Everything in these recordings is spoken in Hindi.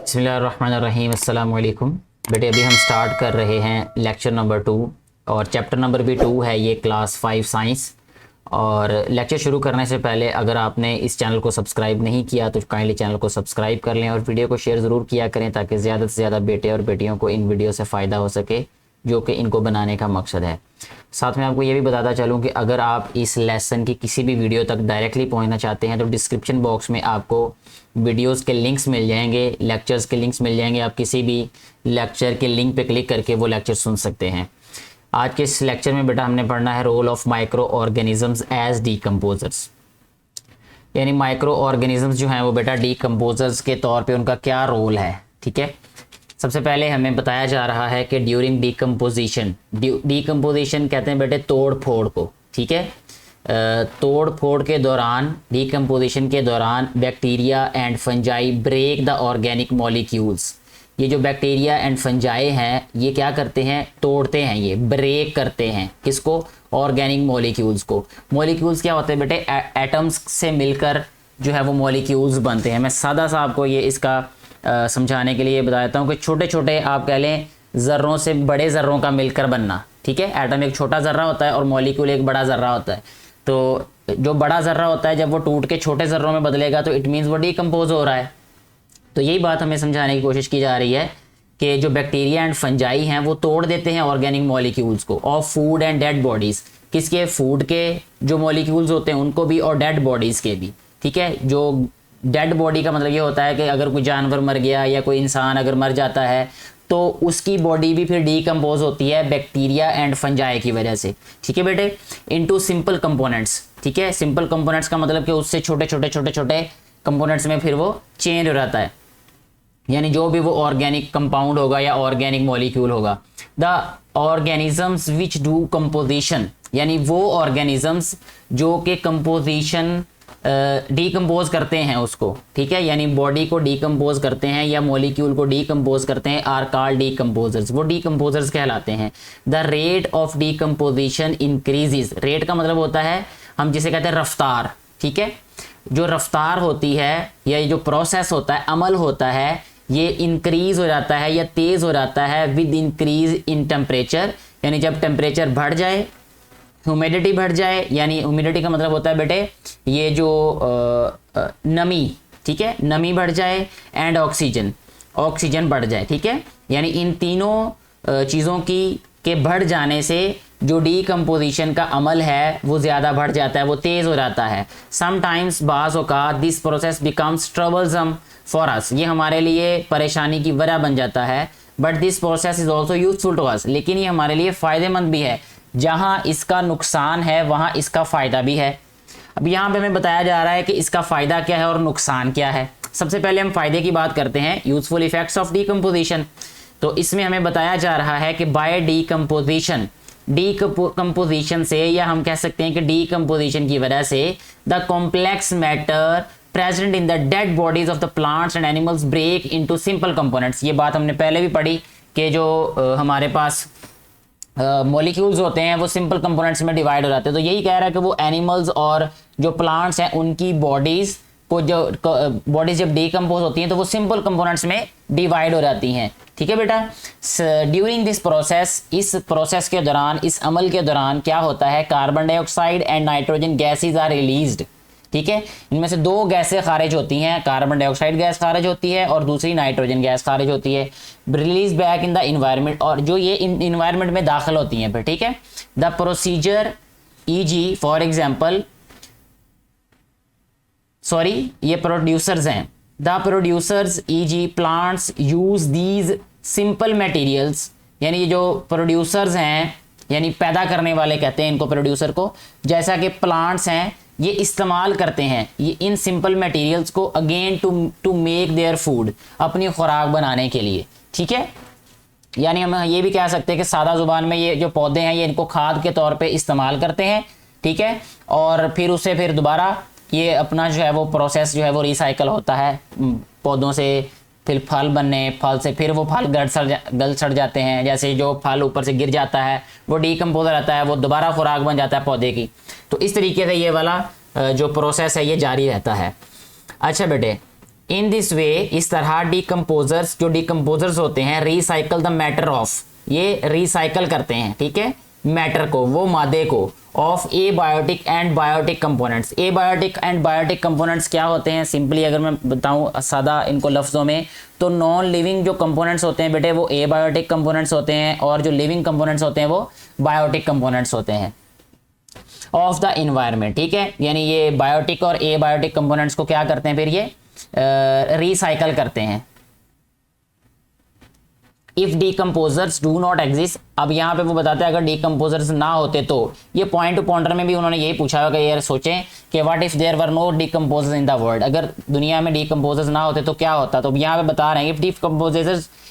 बिस्मिल्लाहिर्रहमानिर्रहीम अस्सलाम वालेकुम। बेटे अभी हम स्टार्ट कर रहे हैं लेक्चर नंबर 2 और चैप्टर नंबर भी 2 है, ये क्लास 5 साइंस। और लेक्चर शुरू करने से पहले अगर आपने इस चैनल को सब्सक्राइब नहीं किया तो काइंडली चैनल को सब्सक्राइब कर लें और वीडियो को शेयर ज़रूर किया करें ताकि ज़्यादा से ज़्यादा बेटे और बेटियों को इन वीडियो से फ़ायदा हो सके जो कि इनको बनाने का मकसद है। साथ में आपको ये भी बताता चलूँ कि अगर आप इस लेसन की किसी भी वीडियो तक डायरेक्टली पहुंचना चाहते हैं तो डिस्क्रिप्शन बॉक्स में आपको वीडियोस के लिंक्स मिल जाएंगे, लेक्चर्स के लिंक्स मिल जाएंगे। आप किसी भी लेक्चर के लिंक पे क्लिक करके वो लेक्चर सुन सकते हैं। आज के इस लेक्चर में बेटा हमने पढ़ना है role of micro organisms as decomposers, यानी माइक्रो ऑर्गेनिजम्स जो हैं वो बेटा डीकम्पोजर्स के तौर पे उनका क्या रोल है। ठीक है, सबसे पहले हमें बताया जा रहा है कि ड्यूरिंग डीकम्पोजिशन, डीकम्पोजिशन कहते हैं बेटे तोड़ फोड़ को। ठीक है, तोड़ फोड़ के दौरान, डीकम्पोजिशन के दौरान bacteria and fungi break the organic molecules. ये जो बैक्टीरिया एंड फंजाई हैं ये क्या करते हैं, तोड़ते हैं, ये ब्रेक करते हैं किसको, ऑर्गेनिक मॉलिक्यूल्स को। मॉलिक्यूल्स क्या होते हैं बेटे, एटम्स से मिलकर जो है वो मॉलिक्यूल्स बनते हैं। मैं सादा सा आपको ये इसका समझाने के लिए बता देता हूँ कि छोटे छोटे आप कह लें ज़र्रों से बड़े ज़र्रों का मिलकर बनना। ठीक है, एटम एक छोटा ज़र्रा होता है और मॉलिक्यूल एक बड़ा ज़र्रा होता है। तो जो बड़ा ज़र्रा होता है जब वो टूट के छोटे ज़र्रों में बदलेगा तो इट मीन्स वो डीकम्पोज हो रहा है। तो यही बात हमें समझाने की कोशिश की जा रही है कि जो बैक्टीरिया एंड फंजाई हैं वो तोड़ देते हैं ऑर्गेनिक मॉलिक्यूल्स को of food and dead bodies. किसके, फूड के जो मॉलिक्यूल्स होते हैं उनको भी और डेड बॉडीज़ के भी। ठीक है, जो डेड बॉडी का मतलब ये होता है कि अगर कोई जानवर मर गया या कोई इंसान अगर मर जाता है तो उसकी बॉडी भी फिर डीकम्पोज होती है बैक्टीरिया एंड फंजाई की वजह से। ठीक है बेटे, इनटू सिंपल कंपोनेंट्स। ठीक है, सिंपल कंपोनेंट्स का मतलब कि उससे छोटे छोटे कंपोनेंट्स में फिर वो चेंज हो जाता है, यानी जो भी वो ऑर्गेनिक कंपाउंड होगा या ऑर्गेनिक मॉलिक्यूल होगा। The organisms which do composition, यानी वो ऑर्गेनिजम्स जो कि कंपोजिशन डीकम्पोज करते हैं उसको। ठीक है, यानी बॉडी को डीकम्पोज करते हैं या मॉलिक्यूल को डीकम्पोज करते हैं, आर कॉल्ड डीकम्पोजर्स, वो डीकम्पोजर्स कहलाते हैं। The rate of decomposition increases, rate का मतलब होता है हम जिसे कहते हैं रफ्तार। ठीक है, जो रफ्तार होती है या ये जो प्रोसेस होता है, अमल होता है, ये इंक्रीज हो जाता है या तेज़ हो जाता है विद इंक्रीज इन टेम्परेचर, यानी जब टेम्परेचर बढ़ जाए, ह्यूमिडिटी बढ़ जाए, यानी ह्यूमिडिटी का मतलब होता है बेटे ये जो नमी। ठीक है, नमी बढ़ जाए एंड ऑक्सीजन बढ़ जाए। ठीक है, यानी इन तीनों चीज़ों के बढ़ जाने से जो डीकम्पोजिशन का अमल है वो ज़्यादा बढ़ जाता है, वो तेज़ हो जाता है। समटाइम्स बाज़ औक़ात this process becomes troublesome for us, ये हमारे लिए परेशानी की वजह बन जाता है। But this process is also useful to us, लेकिन ये हमारे लिए फ़ायदेमंद भी है। जहाँ इसका नुकसान है वहाँ इसका फ़ायदा भी है। अब यहाँ पे हमें बताया जा रहा है कि इसका फ़ायदा क्या है और नुकसान क्या है। सबसे पहले हम फ़ायदे की बात करते हैं, यूज़फुल इफ़ेक्ट्स ऑफ डीकम्पोजिशन। तो इसमें हमें बताया जा रहा है कि बाय डीकम्पोजिशन, डीकम्पोजिशन से, या हम कह सकते हैं कि डीकम्पोजिशन की वजह से the complex matter present in the dead bodies of the plants and animals break into simple components. ये बात हमने पहले भी पढ़ी कि जो हमारे पास मॉलिक्यूल्स होते हैं वो सिंपल कंपोनेंट्स में डिवाइड हो जाते हैं। तो यही कह रहा है कि वो एनिमल्स और जो प्लांट्स हैं उनकी बॉडीज़ को, जो बॉडीज जब डीकम्पोज होती हैं तो वो सिंपल कंपोनेंट्स में डिवाइड हो जाती हैं। ठीक है बेटा, ड्यूरिंग दिस प्रोसेस, इस प्रोसेस के दौरान, इस अमल के दौरान क्या होता है, carbon dioxide and nitrogen gases are released. ठीक है, इनमें से दो गैसें खारिज होती हैं, कार्बन डाइऑक्साइड गैस खारिज होती है और दूसरी नाइट्रोजन गैस खारिज होती है, release back in the environment, और जो ये इन्वायरमेंट में दाखिल होती हैं फिर। ठीक है, the procedure e g. For example, sorry ये प्रोड्यूसर्स हैं, the producers e g. Plants use these simple materials, यानी ये जो प्रोड्यूसर्स हैं यानी पैदा करने वाले कहते हैं इनको प्रोड्यूसर को, जैसा कि प्लांट्स हैं ये इस्तेमाल करते हैं ये इन सिंपल मटेरियल्स को again to make their food, अपनी खुराक बनाने के लिए। ठीक है, यानी हम ये भी कह सकते हैं कि सादा ज़ुबान में ये जो पौधे हैं ये इनको खाद के तौर पे इस्तेमाल करते हैं। ठीक है, और फिर उससे फिर दोबारा ये अपना जो है वो प्रोसेस जो है वो रिसाइकल होता है पौधों से, फिर फल बनने, फल से फिर वो फल गल सड़ जाते हैं, जैसे जो फल ऊपर से गिर जाता है वो डीकम्पोज रहता है, वो दोबारा खुराक बन जाता है पौधे की। तो इस तरीके से ये वाला जो प्रोसेस है ये जारी रहता है। अच्छा बेटे, इन दिस वे, इस तरह डीकम्पोजर्स, जो डीकम्पोजर्स होते हैं, रिसाइकल द मैटर ऑफ, ये रिसाइकल करते हैं, ठीक है, मैटर को, वो मादे को, of abiotic and biotic components. Abiotic and biotic components क्या होते हैं? सिंपली अगर मैं बताऊं सादा इनको लफ्ज़ों में, तो नॉन लिविंग जो कंपोनेंट्स होते हैं बेटे वो एबायोटिक कंपोनेंट्स होते हैं, और जो लिविंग कंपोनेंट्स होते हैं वो बायोटिक कंपोनेंट्स होते हैं ऑफ द इन्वायरमेंट, ठीक है। यानी ये बायोटिक और एबायोटिक कंपोनेंट्स को क्या करते हैं, फिर ये रिसाइकल करते हैं। If decomposers do not exist, अब यहाँ पे वो बताते हैं अगर डीकम्पोजर्स ना होते तो, ये पॉइंट टू पॉइंटर में भी उन्होंने यही पूछा होगा, यार सोचें कि what if there were no decomposers in the world, अगर दुनिया में डीकम्पोजर्स ना होते तो क्या होता। तो यहाँ पे बता रहे हैं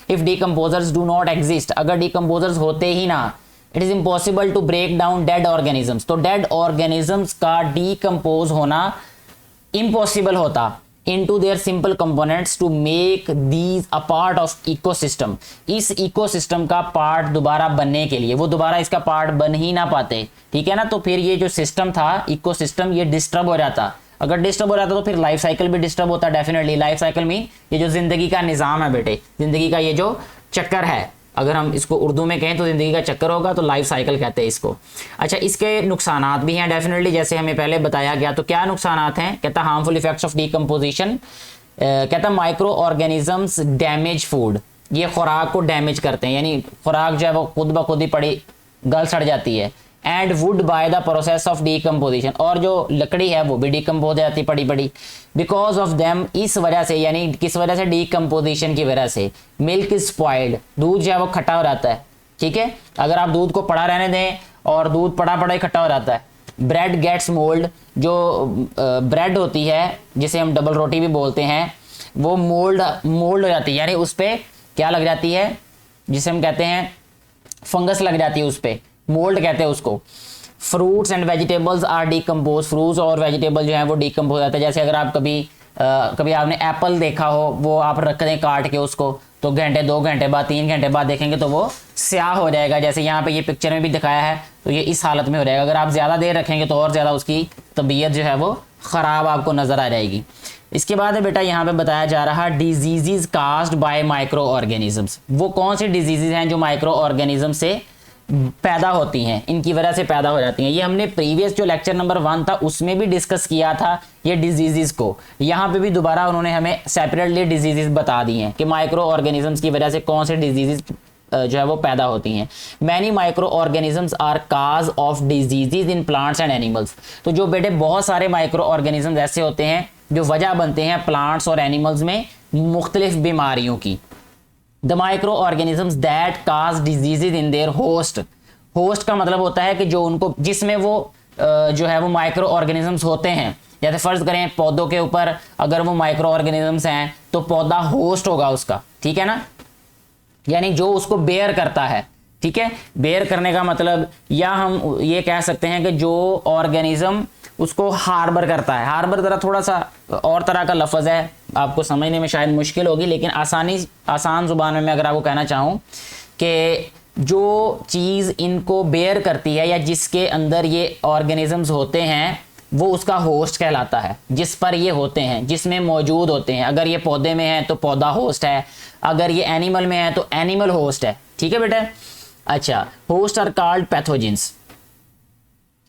if decomposers do not exist, अगर डीकम्पोजर्स होते ही ना, it is impossible to break down dead organisms, तो डेड ऑर्गेनिजम्स का डीकम्पोज होना इम्पॉसिबल होता into their simple components to make these a part of ecosystem। इस इकोसिस्टम का पार्ट दोबारा बनने के लिए वो दोबारा इसका पार्ट बन ही ना पाते, ठीक है ना। तो फिर ये जो सिस्टम था इकोसिस्टम, ये डिस्टर्ब हो जाता। अगर डिस्टर्ब हो जाता तो फिर लाइफ साइकिल भी डिस्टर्ब होता डेफिनेटली। लाइफ साइकिल मीन ये जो जिंदगी का निज़ाम है बेटे, जिंदगी का ये जो चक्कर है, अगर हम इसको उर्दू में कहें तो ज़िंदगी का चक्कर होगा, तो लाइफ साइकिल कहते हैं इसको। अच्छा, इसके नुकसानात भी हैं डेफिनेटली, जैसे हमें पहले बताया गया। तो क्या नुकसानात हैं? कहता हार्मफुल इफेक्ट्स ऑफ डीकम्पोजिशन, कहता माइक्रो ऑर्गेनिजम्स डैमेज फूड, ये खुराक को डैमेज करते हैं, यानी खुराक जो है वो खुद ब खुद ही पड़ी गल सड़ जाती है। And would by the process of decomposition, और जो लकड़ी है वो भी डीकम्पोज हो जाती पड़ी पड़ी। बिकॉज ऑफ देम, इस वजह से, यानी किस वजह से? डीकम्पोजिशन की वजह से। मिल्क इज स्पॉइल्ड, दूध जो है वो खट्टा हो जाता है, ठीक है। अगर आप दूध को पड़ा रहने दें और दूध पड़ा पड़ा ही खट्टा हो जाता है। ब्रेड गेट्स मोल्ड, जो ब्रेड होती है जिसे हम डबल रोटी भी बोलते हैं, वो मोल्ड हो जाती है, यानी उस पर क्या लग जाती है, जिसे हम कहते हैं फंगस लग जाती है, उस पर मोल्ड कहते हैं उसको। Fruits and vegetables are decompose, fruits और वेजिटेबल जो है वो डीकम्पोज हो जाता है। जैसे अगर आप कभी आपने एप्पल देखा हो, वो आप रख दें काट के उसको, तो घंटे 2 घंटे बाद 3 घंटे बाद देखेंगे तो वो स्याह हो जाएगा, जैसे यहाँ पे ये पिक्चर में भी दिखाया है। तो ये इस हालत में हो जाएगा। अगर आप ज़्यादा देर रखेंगे तो और ज़्यादा उसकी तबीयत जो है वो ख़राब आपको नज़र आ जाएगी। इसके बाद है बेटा यहाँ पे बताया जा रहा disease caused bye micro organisms. वो कौन सी डिजीज़ हैं जो माइक्रो ऑर्गेनिज्म से पैदा होती हैं, इनकी वजह से पैदा हो जाती हैं। ये हमने प्रीवियस जो लेक्चर नंबर 1 था उसमें भी डिस्कस किया था ये डिजीज़ को। यहाँ पे भी दोबारा उन्होंने हमें सेपरेटली डिजीज़ बता दी हैं कि माइक्रो ऑर्गेनिजम्स की वजह से कौन से डिजीज़ जो है वो पैदा होती हैं। Many micro organisms are cause of disease in plants and animals. तो जो बेटे बहुत सारे माइक्रो ऑर्गेनिजम्स ऐसे होते हैं जो वजह बनते हैं प्लांट्स और एनिमल्स में मुख्तलिफ बीमारियों की। The micro organisms that cause diseases in their host. Host का मतलब होता है कि जो उनको, जिसमें वो जो है वो माइक्रो ऑर्गेनिजम्स होते हैं। जैसे फर्ज करें पौधों के ऊपर अगर वो माइक्रो ऑर्गेनिजम्स हैं तो पौधा होस्ट होगा उसका, ठीक है ना, यानी जो उसको बेयर करता है, ठीक है। बेयर करने का मतलब, या हम ये कह सकते हैं कि जो ऑर्गेनिज्म उसको हार्बर करता है। हार्बर जरा थोड़ा सा और तरह का लफ्ज़ है, आपको समझने में शायद मुश्किल होगी, लेकिन आसान ज़ुबान में मैं अगर आपको कहना चाहूँ कि जो चीज़ इनको बेयर करती है या जिसके अंदर ये ऑर्गेनिजम्स होते हैं वो उसका होस्ट कहलाता है, जिस पर ये होते हैं, जिसमें मौजूद होते हैं। अगर ये पौधे में है तो पौधा होस्ट है, अगर ये एनिमल में है तो एनिमल होस्ट है, ठीक है बेटा। अच्छा, होस्ट आर कॉल्ड पैथोजेंस,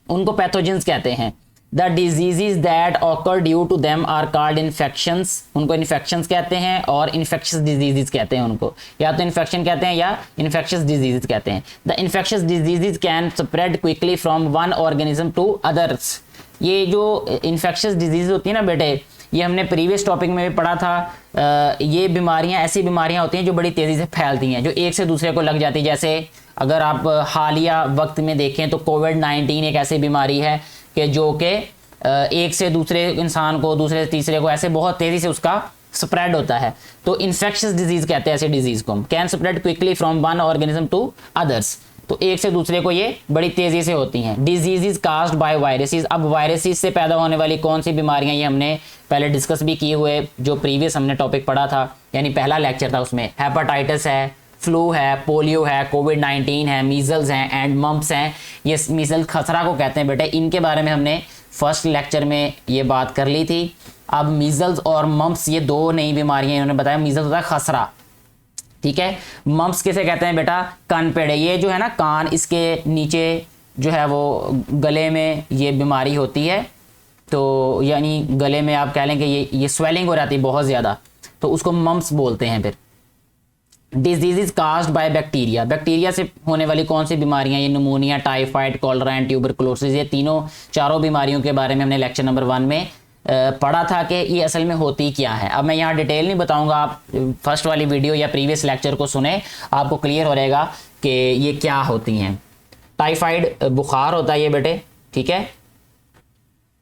उनको पैथोजेंस कहते हैं। The disease that occur due to them are called infections, उनको इन्फेक्शंस कहते हैं, और इन्फेक्शस डिजीज़ कहते हैं उनको, या तो इन्फेक्शन कहते हैं या इन्फेक्शस डिजीज़ कहते हैं। The infectious disease can spread quickly from one organism to others. ये जो इन्फेक्शस डिजीज़ होती है ना बेटे, ये हमने प्रीवियस टॉपिक में भी पढ़ा था। ये बीमारियां ऐसी बीमारियां होती हैं जो बड़ी तेज़ी से फैलती हैं, जो एक से दूसरे को लग जाती है। जैसे अगर आप हालिया वक्त में देखें तो कोविड-19 एक ऐसी बीमारी है कि जो कि एक से दूसरे इंसान को, दूसरे से तीसरे को, ऐसे बहुत तेज़ी से उसका स्प्रेड होता है। तो इन्फेक्शस डिजीज़ कहते हैं ऐसे डिजीज़ को। Can spread quickly from one organism to others, तो एक से दूसरे को ये बड़ी तेज़ी से होती हैं। डिजीज़ कास्ड बाय वायरसेस, अब वायरसेस से पैदा होने वाली कौन सी बीमारियां, ये हमने पहले डिस्कस भी किए हुए, जो प्रीवियस हमने टॉपिक पढ़ा था, यानी पहला लेक्चर था उसमें। हेपेटाइटिस है, फ्लू है, पोलियो है, कोविड-19 है, मीजल्स हैं एंड मम्प्स हैं। ये मीजल्स खसरा को कहते हैं बेटे, इनके बारे में हमने फर्स्ट लेक्चर में ये बात कर ली थी। अब मीजल्स और मम्प्स ये दो नई बीमारियां इन्होंने बताया। मीजल्स होता है खसरा, ठीक है। मम्प्स किसे कहते हैं बेटा? कान पेड़े। ये जो है ना कान, इसके नीचे जो है वो गले में ये बीमारी होती है, तो यानी गले में आप कह लें कि ये स्वेलिंग हो जाती है बहुत ज़्यादा, तो उसको मम्प्स बोलते हैं। फिर disease caused by bacteria, bacteria से होने वाली कौन सी बीमारियां? ये pneumonia, typhoid, cholera and tuberculosis, ये चारों बीमारियों के बारे में हमने लेक्चर नंबर 1 में पढ़ा था कि ये असल में होती क्या है। अब मैं यहाँ डिटेल नहीं बताऊंगा, आप फर्स्ट वाली वीडियो या प्रीवियस लेक्चर को सुने, आपको क्लियर हो रहेगा कि ये क्या होती हैं। टाइफाइड बुखार होता है ये बेटे, ठीक है।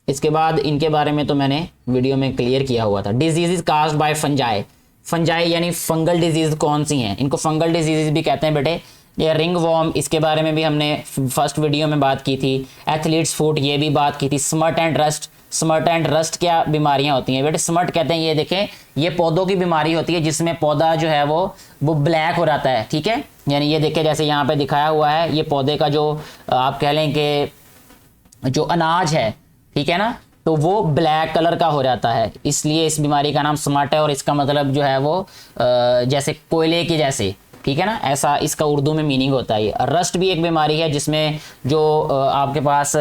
इसके बाद इनके बारे में तो मैंने वीडियो में क्लियर किया हुआ था। Disease caused bye fungi, fungi यानी फंगल डिजीज कौन सी हैं? इनको फंगल डिजीज भी कहते हैं बेटे। ये रिंग वॉर्म, इसके बारे में भी हमने फर्स्ट वीडियो में बात की थी। एथलीट्स फुट, ये भी बात की थी। Smut and rust, smut and rust क्या बीमारियां होती हैं बेटे? स्मट कहते हैं, ये देखें, ये पौधों की बीमारी होती है जिसमें पौधा जो है वो ब्लैक हो जाता है, ठीक है। यानी ये देखें, जैसे यहाँ पे दिखाया हुआ है, ये पौधे का जो आप कह लें कि जो अनाज है, ठीक है ना, तो वो ब्लैक कलर का हो जाता है, इसलिए इस बीमारी का नाम स्मट है। और इसका मतलब जो है वो जैसे कोयले के जैसे, ठीक है ना, ऐसा इसका उर्दू में मीनिंग होता है। रस्ट भी एक बीमारी है जिसमें जो आपके पास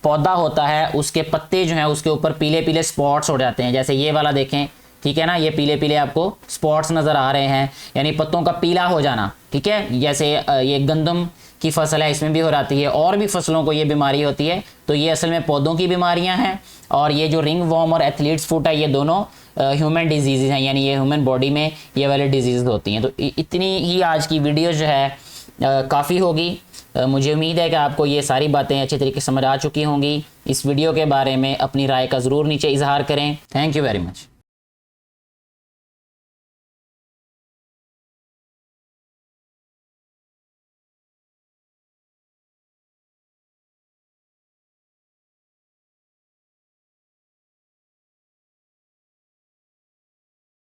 पौधा होता है उसके पत्ते जो हैं उसके ऊपर पीले पीले स्पॉट्स हो जाते हैं, जैसे ये वाला देखें, ठीक है ना, ये पीले पीले आपको स्पॉट्स नज़र आ रहे हैं, यानी पत्तों का पीला हो जाना, ठीक है। जैसे ये गंदम की फसल है, इसमें भी हो जाती है, और भी फसलों को ये बीमारी होती है। तो ये असल में पौधों की बीमारियां हैं। और ये जो रिंग वॉर्म और एथलीट्स फुट है, ये दोनों ह्यूमन डिजीज़ हैं, यानी ये ह्यूमन बॉडी में ये वाली डिजीज़ होती हैं। तो इतनी ही आज की वीडियो जो है काफ़ी होगी। मुझे उम्मीद है कि आपको ये सारी बातें अच्छे तरीके से समझ आ चुकी होंगी। इस वीडियो के बारे में अपनी राय का ज़रूर नीचे इजहार करें। Thank you very much.